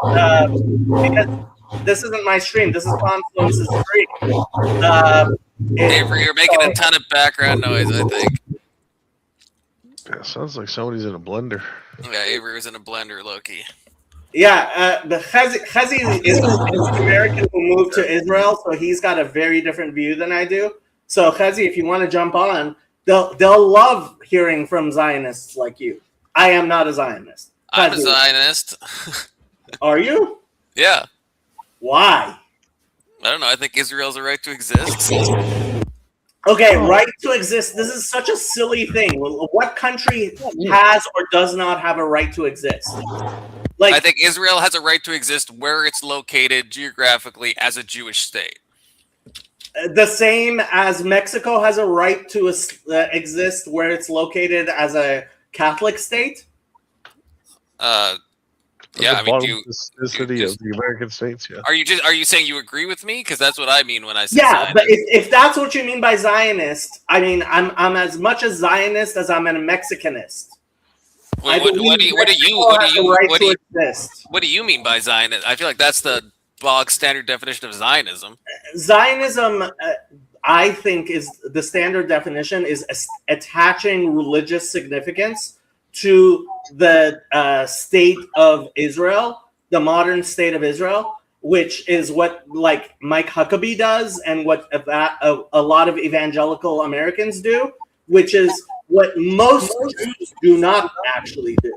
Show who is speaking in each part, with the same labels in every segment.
Speaker 1: because this isn't my stream. This is Confluence's stream. Uh,
Speaker 2: Avery, you're making a ton of background noise, I think.
Speaker 3: Yeah, sounds like somebody's in a blender.
Speaker 2: Yeah, Avery was in a blender, Loki.
Speaker 1: Yeah, the Chazi is an American who moved to Israel, so he's got a very different view than I do. So Chazi, if you want to jump on, they'll love hearing from Zionists like you. I am not a Zionist.
Speaker 2: I'm a Zionist.
Speaker 1: Are you?
Speaker 2: Yeah.
Speaker 1: Why?
Speaker 2: I don't know. I think Israel's a right to exist.
Speaker 1: Okay, right to exist. This is such a silly thing. What country has or does not have a right to exist?
Speaker 2: I think Israel has a right to exist where it's located geographically as a Jewish state.
Speaker 1: The same as Mexico has a right to exist where it's located as a Catholic state?
Speaker 3: Yeah, I mean, the city of the American states. Yeah.
Speaker 2: Are you saying you agree with me? Because that's what I mean when I say
Speaker 1: yeah.
Speaker 2: Zionist.
Speaker 1: But if that's what you mean by Zionist, I mean I'm as much a Zionist as I'm a Mexicanist.
Speaker 2: What do you mean by Zionist? I feel like that's the bog standard definition of Zionism.
Speaker 1: Zionism, I think, is the standard definition is attaching religious significance to the state of Israel, the modern state of Israel, which is what like Mike Huckabee does and what a lot of evangelical Americans do, which is what most Jews do not actually do.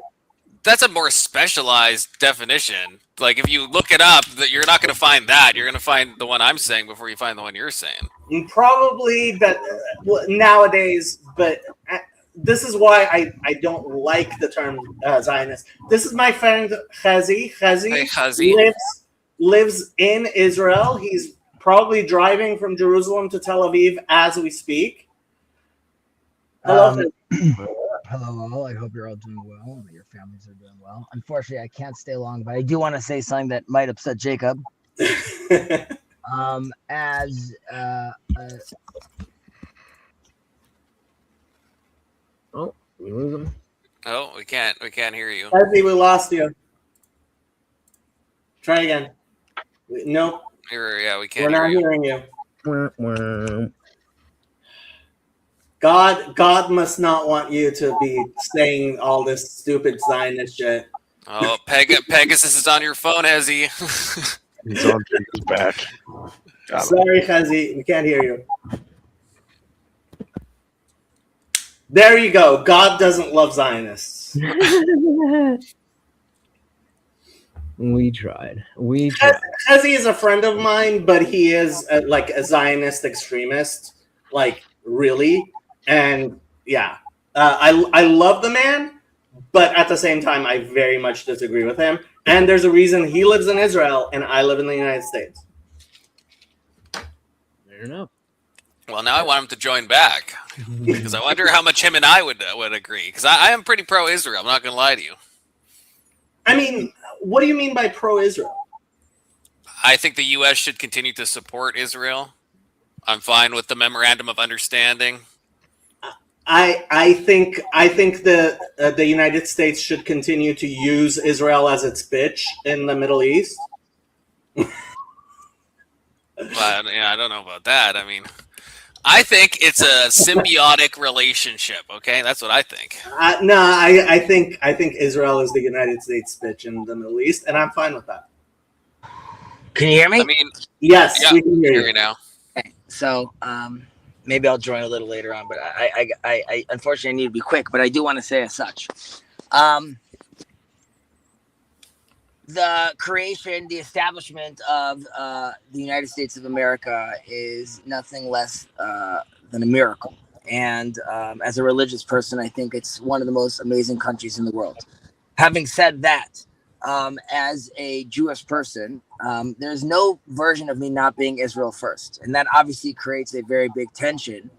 Speaker 2: That's a more specialized definition. Like if you look it up, you're not going to find that. You're going to find the one I'm saying before you find the one you're saying.
Speaker 1: Probably, but nowadays, but this is why I don't like the term Zionist. This is my friend Chazi. Chazi lives in Israel. He's probably driving from Jerusalem to Tel Aviv as we speak. Hello.
Speaker 4: Hello, I hope you're all doing well and that your families are doing well. Unfortunately, I can't stay long, but I do want to say something that might upset Jacob.
Speaker 5: Oh, we lose him.
Speaker 2: Oh, we can't hear you.
Speaker 1: I think we lost you. Try again. Nope.
Speaker 2: Yeah, we can't.
Speaker 1: We're not hearing you. God must not want you to be saying all this stupid Zionist shit.
Speaker 2: Oh, Pegasus is on your phone, has he?
Speaker 3: He's on Jacob's back.
Speaker 1: Sorry, Chazi, we can't hear you. There you go. God doesn't love Zionists.
Speaker 5: We tried.
Speaker 1: Chazi is a friend of mine, but he is like a Zionist extremist, like really. And yeah, I love the man, but at the same time, I very much disagree with him. And there's a reason he lives in Israel and I live in the United States.
Speaker 5: Fair enough.
Speaker 2: Well, now I want him to join back because I wonder how much him and I would agree. Because I am pretty pro-Israel. I'm not going to lie to you.
Speaker 1: I mean, what do you mean by pro-Israel?
Speaker 2: I think the U.S. should continue to support Israel. I'm fine with the memorandum of understanding.
Speaker 1: I think the United States should continue to use Israel as its bitch in the Middle East.
Speaker 2: Well, yeah, I don't know about that. I mean, I think it's a symbiotic relationship. Okay, that's what I think.
Speaker 1: No, I think Israel is the United States bitch in the Middle East, and I'm fine with that.
Speaker 4: Can you hear me?
Speaker 2: I mean,
Speaker 1: yes,
Speaker 2: yeah,
Speaker 1: we can hear you
Speaker 2: now.
Speaker 4: Okay, so maybe I'll join a little later on, but I unfortunately need to be quick. But I do want to say as such, the creation, the establishment of the United States of America is nothing less than a miracle. And as a religious person, I think it's one of the most amazing countries in the world. Having said that, as a Jewish person, there's no version of me not being Israel first. And that obviously creates a very big tension.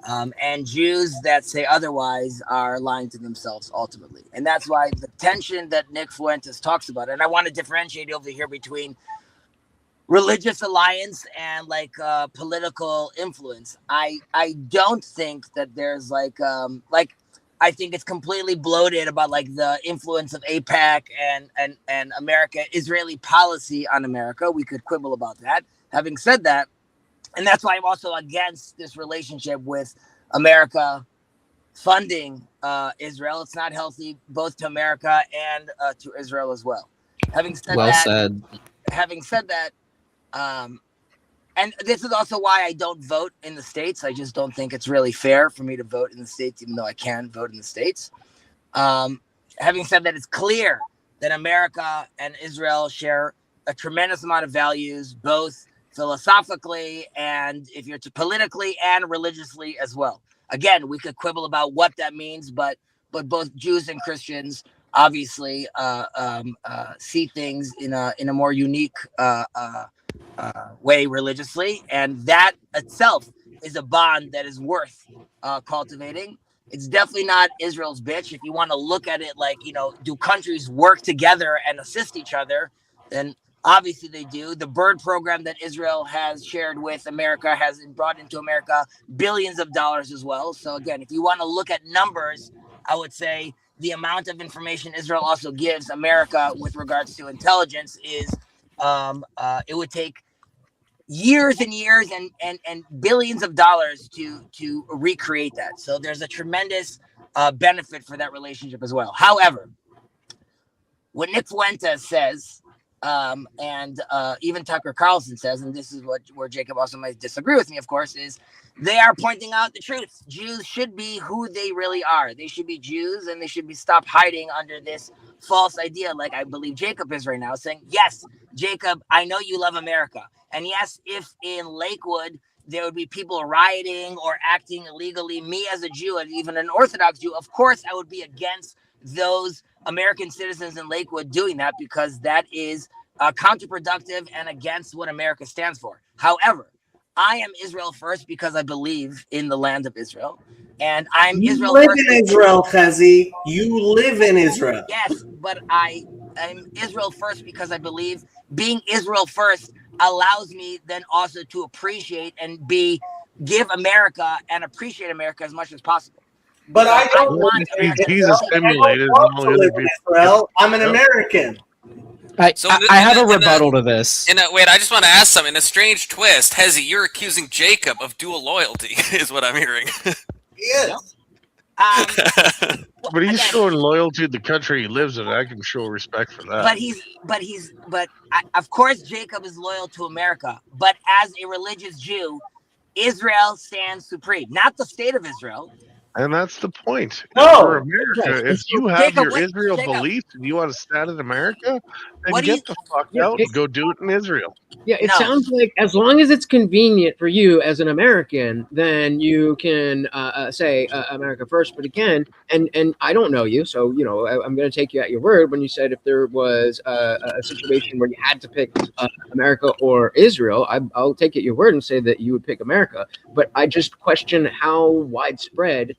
Speaker 4: And Jews that say otherwise are lying to themselves ultimately. And that's why the tension that Nick Fuentes talks about, and I want to differentiate over here between religious alliance and like political influence. I don't think that there's like I think it's completely bloated about like the influence of AIPAC and America, Israeli policy on America. We could quibble about that. Having said that, and that's why I'm also against this relationship with America funding Israel. It's not healthy both to America and to Israel as well. Having said
Speaker 5: Well
Speaker 4: that,
Speaker 5: said.
Speaker 4: And this is also why I don't vote in the States. I just don't think it's really fair for me to vote in the States, even though I can vote in the States. Having said that, it's clear that America and Israel share a tremendous amount of values, both philosophically and if you're to politically and religiously as well. Again, we could quibble about what that means, but both Jews and Christians obviously see things in a more unique way religiously, and that itself is a bond that is worth cultivating. It's definitely not Israel's bitch. If you want to look at it like, do countries work together and assist each other, then obviously they do. The bird program that Israel has shared with America has brought into America billions of dollars as well. So again, if you want to look at numbers, I would say the amount of information Israel also gives America with regards to intelligence is it would take years and years and billions of dollars to recreate that. So there's a tremendous benefit for that relationship as well. However, what Nick Fuentes says, and even Tucker Carlson says, and this is where Jacob also might disagree with me, of course, is they are pointing out the truth. Jews should be who they really are. They should be Jews, and they should be stopped hiding under this false idea, like I believe Jacob is right now, saying, yes, Jacob, I know you love America. And yes, if in Lakewood there would be people rioting or acting illegally, me as a Jew, and even an Orthodox Jew, of course I would be against those American citizens in Lakewood doing that, because that is counterproductive and against what America stands for. However, I am Israel first because I believe in the land of Israel, and I'm Israel
Speaker 1: live
Speaker 4: first.
Speaker 1: in Israel, Chazi. You live in Israel.
Speaker 4: Yes, but I'm Israel first because I believe being Israel first allows me then also to appreciate and give America and appreciate America as much as possible.
Speaker 1: But I don't
Speaker 4: want America
Speaker 3: He's
Speaker 4: to
Speaker 3: assimilated.
Speaker 1: want to live in Israel. I'm an American.
Speaker 5: I have a
Speaker 2: in
Speaker 5: rebuttal to this.
Speaker 2: Wait, I just want to ask something. In a strange twist, Hezi, you're accusing Jacob of dual loyalty, is what I'm hearing.
Speaker 1: Yes.
Speaker 3: But he's showing loyalty to the country he lives in. I can show respect for that.
Speaker 4: Of course, Jacob is loyal to America. But as a religious Jew, Israel stands supreme, not the state of Israel.
Speaker 3: And that's the point.
Speaker 1: No.
Speaker 3: For America, if you have
Speaker 4: Jacob,
Speaker 3: your Israel beliefs and you want to stand in America, then get the fuck out and go do it in Israel.
Speaker 5: Yeah, it sounds like as long as it's convenient for you as an American, then you can say America first. But again, and I don't know you, so I'm going to take you at your word when you said if there was a situation where you had to pick America or Israel, I'll take it at your word and say that you would pick America. But I just question how widespread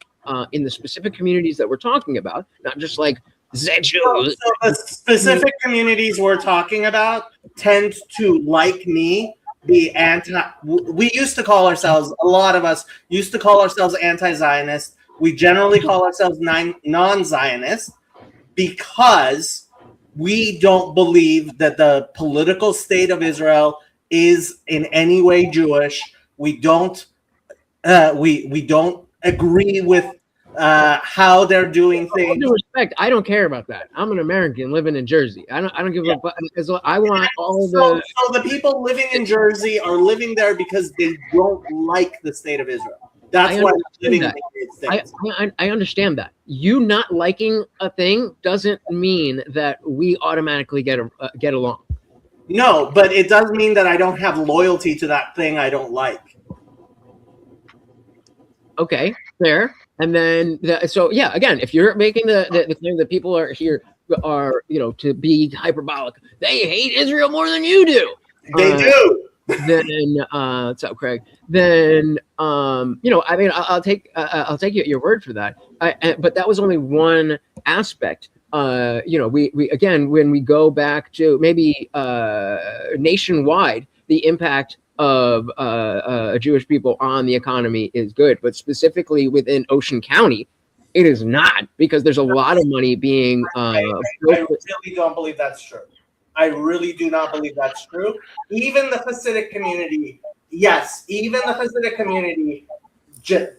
Speaker 5: in the specific communities that we're talking about, not just like Jews.
Speaker 1: So the specific communities we're talking about tend to, like me, be we used to call ourselves, a lot of us used to call ourselves anti-Zionist. We generally call ourselves non-Zionist because we don't believe that the political state of Israel is in any way Jewish. We don't we don't agree with how they're doing things.
Speaker 5: With due respect, I don't care about that. I'm an American living in Jersey. I don't give a fuck. I want all the.
Speaker 1: So the people living in Jersey are living there because they don't like the state of Israel. That's why they're living in the United States.
Speaker 5: I understand that. You not liking a thing doesn't mean that we automatically get along.
Speaker 1: No, but it does mean that I don't have loyalty to that thing I don't like.
Speaker 5: Okay, fair. And then, again, if you're making the claim that people are here to be hyperbolic, they hate Israel more than you do.
Speaker 1: They do.
Speaker 5: Then, what's up, Craig? Then, I'll take you at your word for that. But that was only one aspect. We again, when we go back to maybe nationwide, the impact of Jewish people on the economy is good, but specifically within Ocean County, It is not, because there's a lot of money being
Speaker 1: I really don't believe that's true. I really do not believe that's true. Even the Hasidic community, yes, even the Hasidic community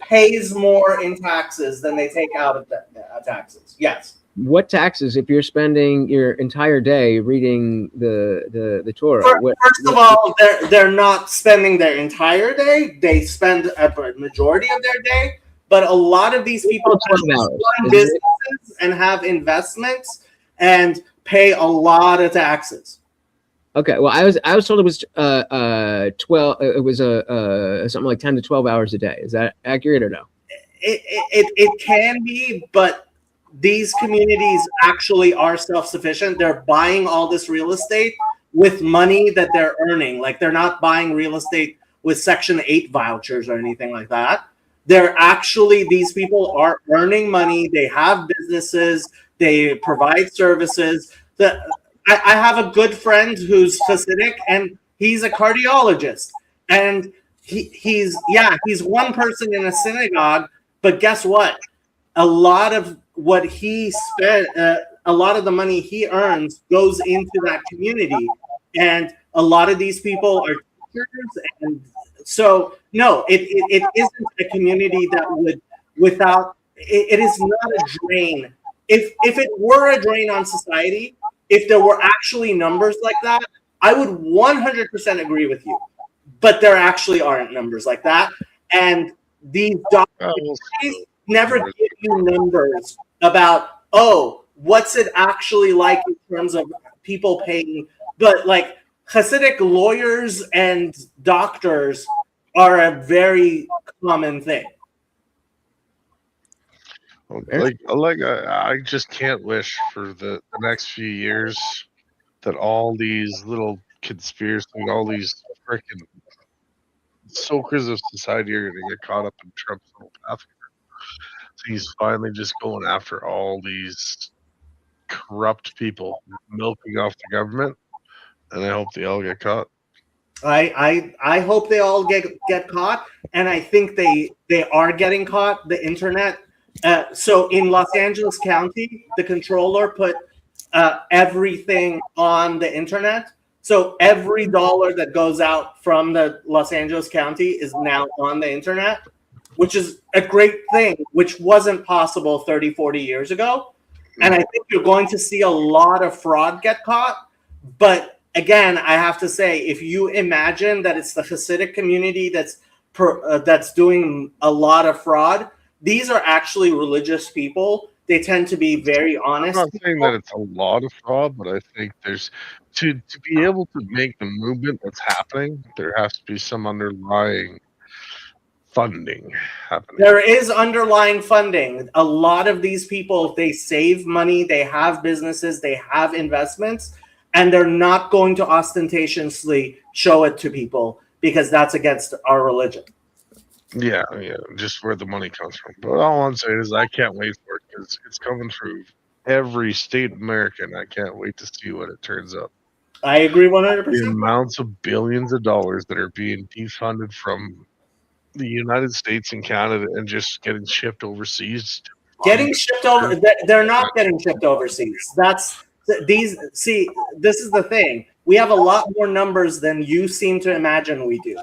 Speaker 1: pays more in taxes than they take out of taxes. Yes.
Speaker 5: What taxes if you're spending your entire day reading the Torah?
Speaker 1: First of all, they're not spending their entire day. They spend a majority of their day. But a lot of these people run businesses and have investments and pay a lot of taxes.
Speaker 5: Okay, well, I was told it was 12. It was something like 10 to 12 hours a day. Is that accurate or no?
Speaker 1: It can be, but these communities actually are self-sufficient. They're buying all this real estate with money that they're earning. Like, they're not buying real estate with Section 8 vouchers or anything like that. They're actually, these people are earning money. They have businesses. They provide services. I have a good friend who's Hasidic, and he's a cardiologist. And he's one person in a synagogue, but guess what? A lot of what he spent, a lot of the money he earns goes into that community. And a lot of these people are teachers. And so, no, it isn't a community that would, without, it is not a drain. If it were a drain on society, if there were actually numbers like that, I would 100% agree with you. But there actually aren't numbers like that. And these documentaries never give you numbers about, oh, what's it actually like in terms of people paying. But like Hasidic lawyers and doctors are a very common thing.
Speaker 3: I just can't wish for the next few years that all these little conspiracies, all these freaking soakers of society are going to get caught up in Trump's little path. So he's finally just going after all these corrupt people, milking off the government, and I hope they all get caught.
Speaker 1: I hope they all get caught, and I think they are getting caught. The internet. So in Los Angeles County, the controller put everything on the internet. So every dollar that goes out from the Los Angeles County is now on the internet, which is a great thing, which wasn't possible 30, 40 years ago. And I think you're going to see a lot of fraud get caught. But again, I have to say, if you imagine that it's the Hasidic community that's doing a lot of fraud, these are actually religious people. They tend to be very honest.
Speaker 3: I'm not saying that it's a lot of fraud, but I think there's to be able to make the movement that's happening, there has to be some underlying funding happening.
Speaker 1: There is underlying funding. A lot of these people, they save money, they have businesses, they have investments, and they're not going to ostentatiously show it to people because that's against our religion.
Speaker 3: Yeah, just where the money comes from. But all I'm saying is I can't wait for it because it's coming through every state in America, and I can't wait to see what it turns up.
Speaker 1: I agree 100%.
Speaker 3: The amounts of billions of dollars that are being defunded from the United States and Canada and just getting shipped overseas.
Speaker 1: Getting shipped over, they're not getting shipped overseas. This is the thing. We have a lot more numbers than you seem to imagine we do.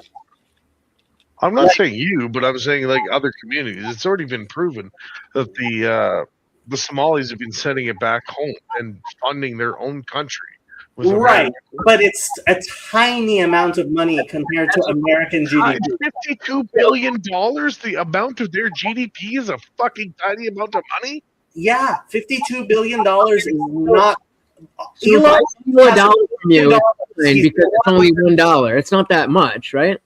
Speaker 3: I'm not saying you, but I'm saying like other communities. It's already been proven that the Somalis have been sending it back home and funding their own country.
Speaker 1: Right, but it's a tiny amount of money compared to American GDP.
Speaker 3: $52 billion? The amount of their GDP is a fucking tiny amount of money?
Speaker 1: Yeah, $52 billion is not...
Speaker 5: So Elon $1 from you because it's only $1. It's not that much, right?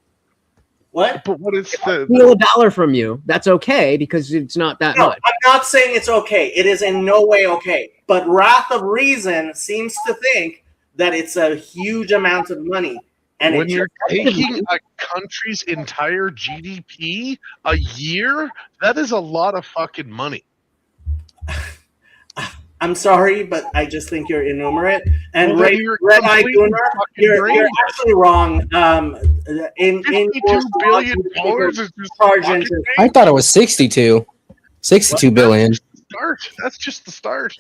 Speaker 1: What?
Speaker 3: But what is the
Speaker 5: $1 from you? That's okay because it's not that much.
Speaker 1: I'm not saying it's okay. It is in no way okay. But Wrath of Reason seems to think that it's a huge amount of money. And
Speaker 3: when you're taking a country's entire GDP a year, that is a lot of fucking money.
Speaker 1: I'm sorry, but I just think you're innumerate. And Red Eye Gunner, you're actually wrong. In
Speaker 3: $52 billion is just
Speaker 6: I thought it was 62.
Speaker 5: 62 billion.
Speaker 3: Start. That's just the start.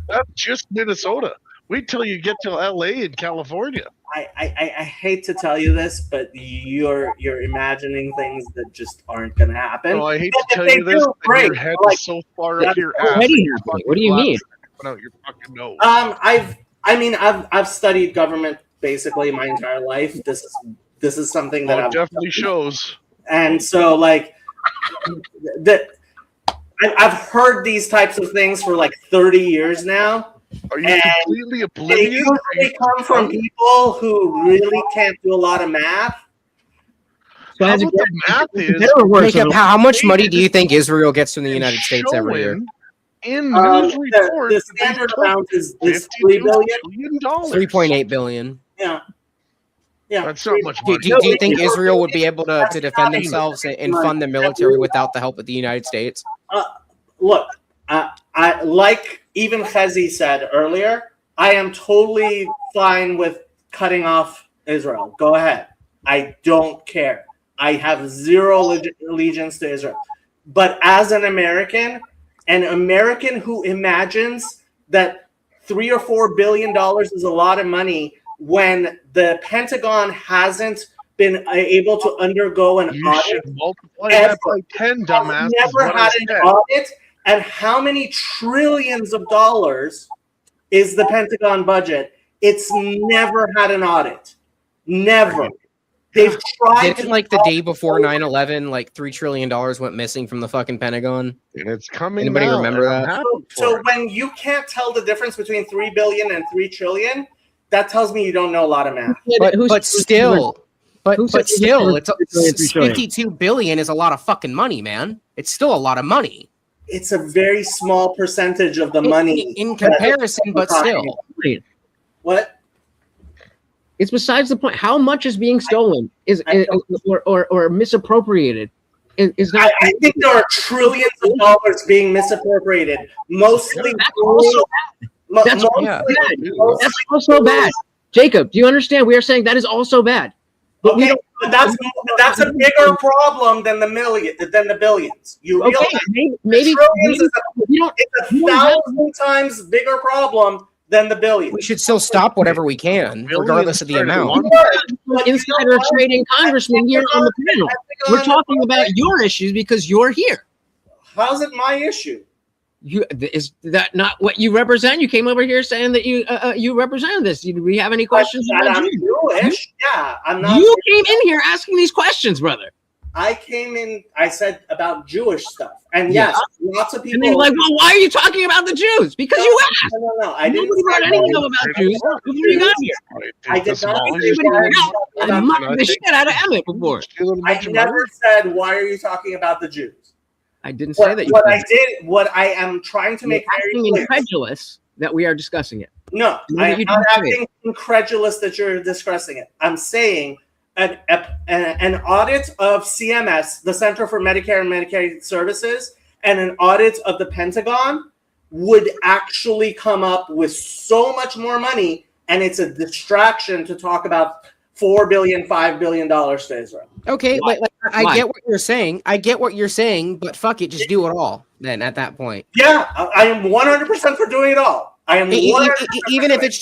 Speaker 3: That's just Minnesota. Wait till you get to LA and California.
Speaker 1: I hate to tell you this, but you're imagining things that just aren't going to happen.
Speaker 3: No, I hate
Speaker 1: But
Speaker 3: to tell
Speaker 1: if
Speaker 3: you
Speaker 1: they
Speaker 3: this,
Speaker 1: do,
Speaker 3: but
Speaker 1: great.
Speaker 3: your head
Speaker 1: Like,
Speaker 3: is so far
Speaker 1: that's
Speaker 3: up your
Speaker 1: already
Speaker 3: ass. that your
Speaker 5: happening.
Speaker 3: fucking
Speaker 5: What do you mean?
Speaker 3: bladder's coming out your fucking nose.
Speaker 1: I've studied government basically my entire life. This is something that
Speaker 3: It definitely shows.
Speaker 1: And so, like, I've heard these types of things for like 30 years now.
Speaker 3: Are you
Speaker 1: And
Speaker 3: completely
Speaker 1: They
Speaker 3: oblivious?
Speaker 1: usually come from people who really can't do a lot of math.
Speaker 5: So
Speaker 3: How
Speaker 5: as
Speaker 3: about the math is
Speaker 5: better or worse,
Speaker 6: Jacob, how much money do you
Speaker 3: It's
Speaker 6: think Israel gets from the
Speaker 3: and
Speaker 6: United States every year?
Speaker 3: showing in news reports
Speaker 1: The
Speaker 3: that they
Speaker 1: standard
Speaker 3: took
Speaker 1: amount is
Speaker 3: $52
Speaker 1: $3 billion.
Speaker 3: billion.
Speaker 6: 3.8 billion.
Speaker 1: Yeah, yeah.
Speaker 3: That's not much
Speaker 6: Do,
Speaker 3: money.
Speaker 6: do, do you think Israel would be able to defend themselves and fund the military without the help of the United States?
Speaker 1: Look, I like even Chezi said earlier, I am totally fine with cutting off Israel. Go ahead. I don't care. I have zero allegiance to Israel. But as an American who imagines that $3 or $4 billion is a lot of money when the Pentagon hasn't been able to undergo an
Speaker 3: You
Speaker 1: audit.
Speaker 3: should multiply that by 10, dumbass. is
Speaker 1: Never
Speaker 3: what I
Speaker 1: had an
Speaker 3: said.
Speaker 1: audit, and how many trillions of dollars is the Pentagon budget? It's never had an audit. Never. They've tried
Speaker 6: Didn't like the day before 9/11, like $3 trillion went missing from the fucking Pentagon?
Speaker 3: And it's coming
Speaker 6: Anybody
Speaker 3: now,
Speaker 6: remember
Speaker 3: and I'm
Speaker 6: that?
Speaker 3: happy
Speaker 1: So
Speaker 3: for it.
Speaker 1: when you can't tell the difference between 3 billion and 3 trillion, that tells me you don't know a lot of math.
Speaker 6: But still, it's
Speaker 5: 52
Speaker 6: 52 billion is a lot of fucking money, man. It's still a lot of money
Speaker 1: It's a very small percentage of the money
Speaker 6: in comparison, but still.
Speaker 1: What?
Speaker 5: It's besides the point. How much is being stolen or misappropriated is not.
Speaker 1: I think there are trillions of dollars being misappropriated. Mostly.
Speaker 5: That's also bad. That's
Speaker 6: yeah.
Speaker 5: That's also bad. Jacob, do you understand? We are saying that is also bad. But we
Speaker 1: Okay,
Speaker 5: don't.
Speaker 1: but that's a bigger problem than the billions. You
Speaker 5: Okay,
Speaker 1: realize
Speaker 5: maybe
Speaker 1: trillions is
Speaker 5: we don't.
Speaker 1: it's 1,000 times bigger problem than the billions.
Speaker 6: We should still stop whatever we can, regardless of the amount.
Speaker 5: Insider trading congressman here on the panel. We're talking about your issues because you're here.
Speaker 1: How's it my issue?
Speaker 5: Is that not what you represent? You came over here saying that you represent this. Do we have any questions?
Speaker 1: That
Speaker 5: about
Speaker 1: I'm
Speaker 5: you?
Speaker 1: Jewish. Yeah, I'm not.
Speaker 5: You came in here asking these questions, brother.
Speaker 1: I came in. I said about Jewish stuff, and yes, lots of
Speaker 5: And
Speaker 1: people.
Speaker 5: they're like, "Well, why are you talking about the Jews?" Because you asked.
Speaker 1: No. I didn't
Speaker 5: Nobody brought
Speaker 1: say
Speaker 5: anything
Speaker 1: why-
Speaker 5: up about Jews before you got here.
Speaker 1: I did not
Speaker 5: Everybody
Speaker 1: say
Speaker 5: went out
Speaker 1: why-
Speaker 5: and mocked the shit out of Emmett before.
Speaker 1: I never said why are you talking about the Jews.
Speaker 5: I didn't say that.
Speaker 1: What I am trying to make very
Speaker 5: acting
Speaker 1: clear.
Speaker 5: incredulous that we are discussing it.
Speaker 1: No,
Speaker 5: No,
Speaker 1: I'm
Speaker 5: you
Speaker 1: not
Speaker 5: didn't say
Speaker 1: acting incredulous that you're discussing it. I'm saying an audit of CMS, the Center for Medicare and Medicaid Services, and an audit of the Pentagon would actually come up with so much more money, and it's a distraction to talk about $4 billion, $5 billion to Israel.
Speaker 6: Okay,
Speaker 5: Why?
Speaker 6: but I
Speaker 5: Why?
Speaker 6: get what you're saying. I get what you're saying, but fuck it, just do it all. Then at that point,
Speaker 1: Yeah, I am 100% for doing it all. I am 100%
Speaker 6: even if
Speaker 1: for
Speaker 6: it's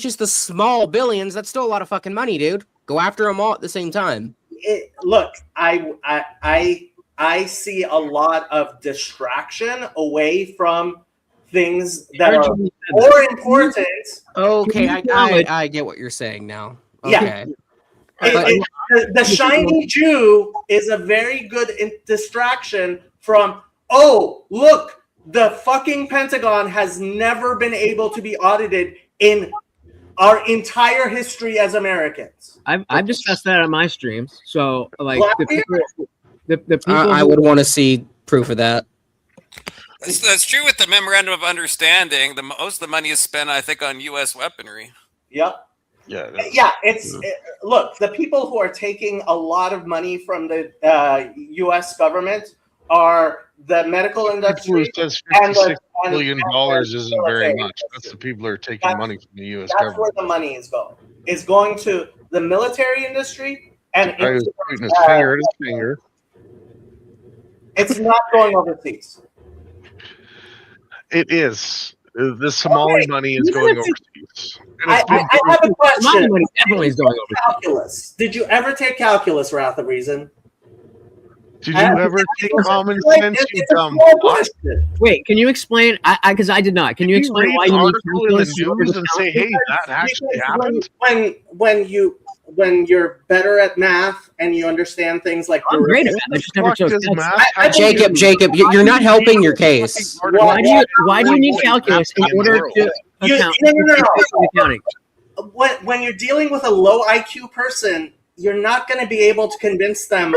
Speaker 6: just the small billions, that's still a lot of fucking money, dude. Go after them all at the same time.
Speaker 1: Look, I see a lot of distraction away from things that are more important.
Speaker 6: Okay, I get what you're saying now.
Speaker 1: Yeah.
Speaker 6: Okay.
Speaker 1: The shiny Jew is a very good distraction from, oh, look, the fucking Pentagon has never been able to be audited in our entire history as Americans.
Speaker 5: I've discussed that on my streams. So like the people
Speaker 6: I would want to see proof of that.
Speaker 2: That's true with the memorandum of understanding. Most of the money is spent, I think, on U.S. weaponry.
Speaker 1: Yep.
Speaker 3: Yeah.
Speaker 1: Look, the people who are taking a lot of money from the U.S. government are the medical industry.
Speaker 3: Who says
Speaker 1: and
Speaker 3: $56 billion isn't very
Speaker 1: military
Speaker 3: much. That's the people who are taking money from the U.S.
Speaker 1: That's where
Speaker 3: government.
Speaker 1: the money is going. It's going to the military industry and
Speaker 3: I was pointing his finger at his finger.
Speaker 1: It's not going overseas.
Speaker 3: It is. The Somali money is
Speaker 5: You
Speaker 3: going
Speaker 5: have to-
Speaker 3: overseas. And it's been
Speaker 1: I have a
Speaker 5: Money
Speaker 1: question.
Speaker 5: money definitely is going over.
Speaker 1: Calculus. Did you ever take calculus, Wrath of Reason?
Speaker 3: Did you ever take common sense, you
Speaker 1: It's a
Speaker 3: dumb
Speaker 1: small
Speaker 3: fuck?
Speaker 1: question.
Speaker 5: Wait, can you explain? Because I did not. Can you
Speaker 3: You
Speaker 5: explain
Speaker 3: read
Speaker 5: why
Speaker 3: an
Speaker 5: you need
Speaker 3: article in the
Speaker 5: calculus in order
Speaker 3: news
Speaker 5: to
Speaker 3: and
Speaker 5: count?
Speaker 3: say, "Hey, that actually
Speaker 1: Because
Speaker 3: happened."
Speaker 1: when you're better at math and you understand things like
Speaker 5: I'm great at
Speaker 1: derivative-
Speaker 5: that. I just never
Speaker 3: Fuck
Speaker 5: chose
Speaker 3: does
Speaker 5: calculus.
Speaker 3: math have to
Speaker 6: Jacob,
Speaker 3: do?
Speaker 6: Jacob, you're not helping your case.
Speaker 5: Why do you need calculus in
Speaker 3: happening in the
Speaker 5: order
Speaker 3: world?
Speaker 5: to
Speaker 1: You-
Speaker 5: account?
Speaker 1: no.
Speaker 5: Accounting.
Speaker 1: when you're dealing with a low IQ person, you're not going to be able to convince them.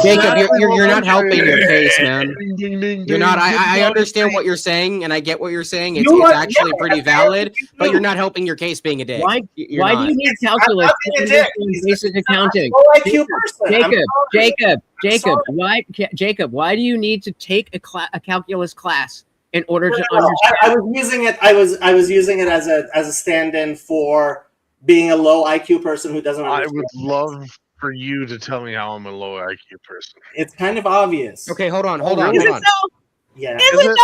Speaker 6: Jacob, you're not helping your case, man.
Speaker 3: Ding, ding, ding,
Speaker 6: You're not.
Speaker 3: ding,
Speaker 6: I
Speaker 3: ding,
Speaker 6: understand
Speaker 3: ding.
Speaker 6: what you're saying, and I get what you're saying. It's
Speaker 1: You are-
Speaker 6: actually pretty
Speaker 1: yeah,
Speaker 6: valid, but
Speaker 1: you.
Speaker 6: you're not helping your case being a dick.
Speaker 5: Why?
Speaker 6: You're
Speaker 5: Why
Speaker 6: not.
Speaker 5: do you need
Speaker 1: I'm
Speaker 5: calculus
Speaker 1: not
Speaker 5: to
Speaker 1: being a dick.
Speaker 5: understand basic accounting?
Speaker 1: Low IQ person. I'm
Speaker 5: Jacob,
Speaker 1: sorry.
Speaker 5: why do you need to take a calculus class in order to
Speaker 1: No,
Speaker 5: understand?
Speaker 1: I was using it. I was using it as a stand-in for being a low IQ person who doesn't
Speaker 3: I
Speaker 1: understand.
Speaker 3: would love for you to tell me how I'm a low IQ person.
Speaker 1: It's kind of obvious.
Speaker 6: Okay, hold on.
Speaker 1: Is it Yeah.
Speaker 3: Is it?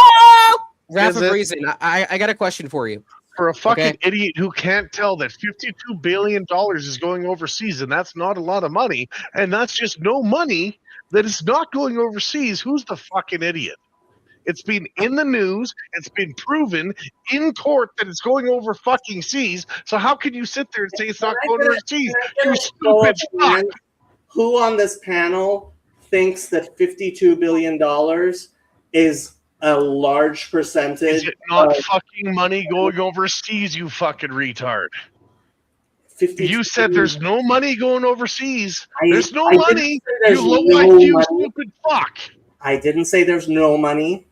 Speaker 6: Wrath
Speaker 3: Is
Speaker 6: of
Speaker 3: it?
Speaker 6: Reason. I got a question for you.
Speaker 3: For a fucking
Speaker 6: Okay.
Speaker 3: idiot who can't tell that $52 billion is going overseas, and that's not a lot of money, and that's just no money that is not going overseas, who's the fucking idiot? It's been in the news. It's been proven in court that it's going over fucking seas. So how can you sit there and say it's not going overseas? You stupid fuck.
Speaker 1: Who on this panel thinks that $52 billion is a large percentage?
Speaker 3: Is it not
Speaker 1: of
Speaker 3: fucking money going overseas, you fucking retard?
Speaker 1: 52
Speaker 3: You said there's no money going overseas.
Speaker 1: I-
Speaker 3: There's no
Speaker 1: I didn't
Speaker 3: money.
Speaker 1: say there's
Speaker 3: You low
Speaker 1: no
Speaker 3: IQ
Speaker 1: money.
Speaker 3: stupid fuck.
Speaker 1: I didn't say there's no money.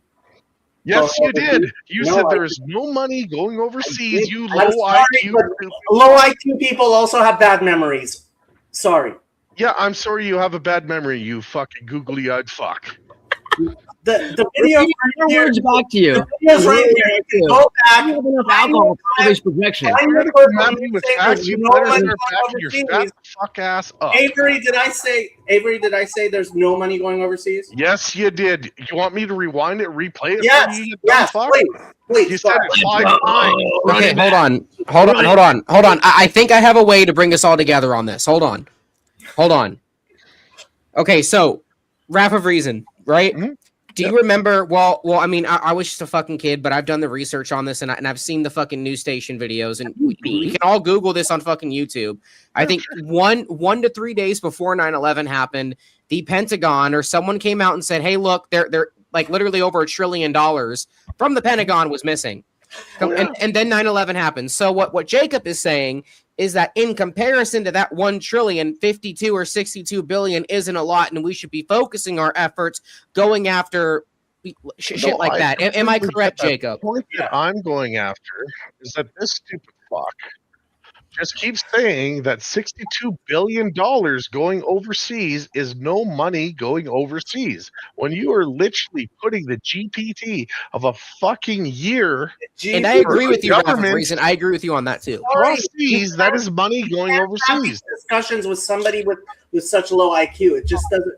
Speaker 3: Yes, you did. You
Speaker 1: No,
Speaker 3: said
Speaker 1: I
Speaker 3: there is no money going overseas.
Speaker 1: did.
Speaker 3: You
Speaker 1: I'm
Speaker 3: low
Speaker 1: sorry,
Speaker 3: IQ.
Speaker 1: but low IQ people also have bad memories. Sorry.
Speaker 3: Yeah, I'm sorry you have a bad memory, you fucking googly-eyed fuck.
Speaker 1: The video
Speaker 5: Repeat your words back to you.
Speaker 1: the video's right here. You can go
Speaker 5: You
Speaker 1: back.
Speaker 5: have enough alcohol for these projections.
Speaker 1: I'm
Speaker 3: You're
Speaker 1: the
Speaker 3: gonna
Speaker 1: person
Speaker 3: come at
Speaker 1: who
Speaker 3: me with
Speaker 1: say
Speaker 3: facts,
Speaker 1: there's
Speaker 3: you
Speaker 1: no
Speaker 3: better
Speaker 1: money
Speaker 3: start backing your
Speaker 1: going
Speaker 3: fat
Speaker 1: overseas.
Speaker 3: fuck ass up.
Speaker 1: Avery, did I say there's no money going overseas?
Speaker 3: Yes, you did. You want me to rewind it, replay it for
Speaker 1: Yes,
Speaker 3: you, you dumb
Speaker 1: yes,
Speaker 3: fuck?
Speaker 1: please.
Speaker 3: You said it 5 times.
Speaker 6: Okay, hold on. I think I have a way to bring us all together on this. Hold on. Okay, so Wrath of Reason, right?
Speaker 3: Mhm.
Speaker 6: Do you remember? Well, I mean, I was just a fucking kid, but I've done the research on this, and I've seen the fucking news station videos, and we can all Google this on fucking YouTube. I think 1 to 3 days before 9/11 happened, the Pentagon or someone came out and said, "Hey, look, they're like literally over $1 trillion from the Pentagon was missing," and then 9/11 happened. So what Jacob is saying is that in comparison to that 1 trillion, 52 or 62 billion isn't a lot, and we should be focusing our efforts going after shit like that. Am I correct, Jacob?
Speaker 3: The point that I'm going after is that this stupid fuck just keeps saying that $62 billion going overseas is no money going overseas. When you are literally putting the GPT of a fucking year
Speaker 6: And I agree with you, Wrath of
Speaker 3: government
Speaker 6: Reason. I agree with you on that too.
Speaker 3: overseas, that is money going overseas.
Speaker 1: Discussions with somebody with such low IQ. It just doesn't.